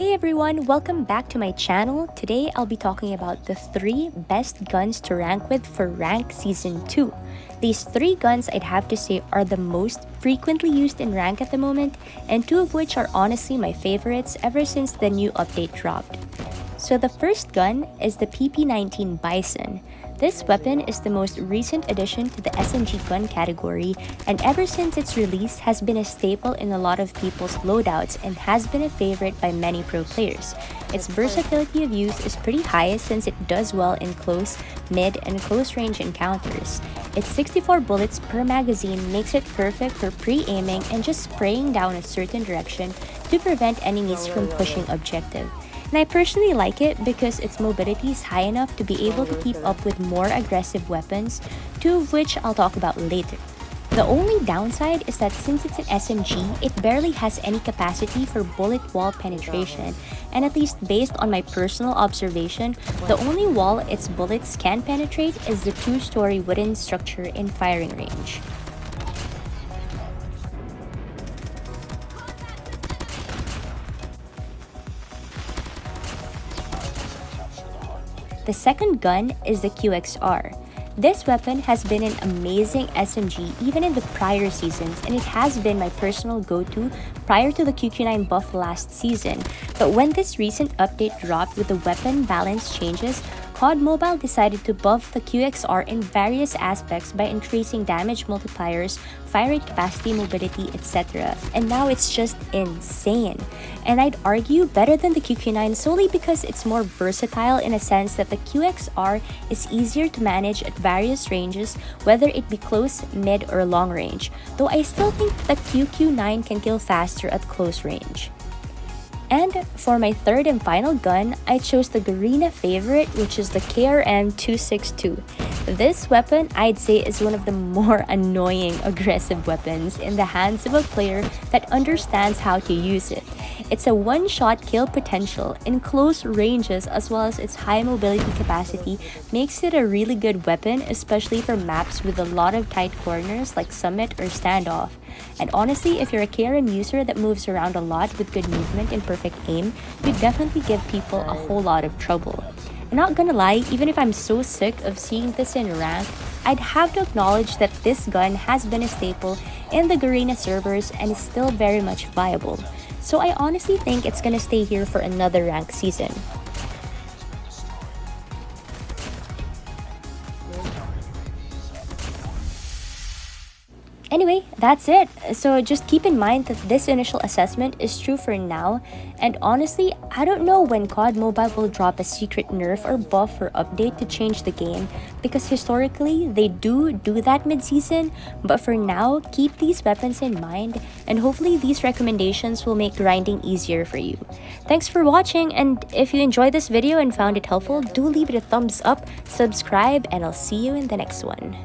Hey everyone, welcome back to my channel. Today I'll be talking about the 3 best guns to rank with for Rank Season 2. These 3 guns I'd have to say are the most frequently used in rank at the moment, and 2 of which are honestly my favorites ever since the new update dropped. So the first gun is the PP19 Bison. This weapon is the most recent addition to the SMG gun category, and ever since its release has been a staple in a lot of people's loadouts and has been a favorite by many pro players. Its versatility of use is pretty high since it does well in close, mid, and close range encounters. Its 64 bullets per magazine makes it perfect for pre-aiming and just spraying down a certain direction to prevent enemies from pushing objective. And I personally like it because its mobility is high enough to be able to keep up with more aggressive weapons, 2 of which I'll talk about later. The only downside is that since it's an SMG, it barely has any capacity for bullet wall penetration, and at least based on my personal observation, the only wall its bullets can penetrate is the 2-story wooden structure in firing range. The second gun is the QXR. This weapon has been an amazing SMG even in the prior seasons, and it has been my personal go-to prior to the QQ9 buff last season. But when this recent update dropped with the weapon balance changes, COD Mobile decided to buff the QXR in various aspects by increasing damage multipliers, fire rate capacity, mobility, etc. And now it's just insane. And I'd argue better than the QQ9 solely because it's more versatile in a sense that the QXR is easier to manage at various ranges, whether it be close, mid, or long range. Though I still think the QQ9 can kill faster at close range. And for my third and final gun, I chose the Garena favorite, which is the KRM-262. This weapon, I'd say, is one of the more annoying aggressive weapons in the hands of a player that understands how to use it. It's a one-shot kill potential in close ranges, as well as its high mobility capacity makes it a really good weapon, especially for maps with a lot of tight corners like Summit or Standoff. And honestly, if you're a KRM user that moves around a lot with good movement and perfect aim, you definitely give people a whole lot of trouble. And not gonna lie, even if I'm so sick of seeing this in rank, I'd have to acknowledge that this gun has been a staple in the Garena servers and is still very much viable. So I honestly think it's gonna stay here for another rank season. Anyway, that's it. So just keep in mind that this initial assessment is true for now, and honestly, I don't know when COD Mobile will drop a secret nerf or buff or update to change the game, because historically they do that mid-season, but for now, keep these weapons in mind, and hopefully these recommendations will make grinding easier for you. Thanks for watching, and if you enjoyed this video and found it helpful, do leave it a thumbs up, subscribe, and I'll see you in the next one.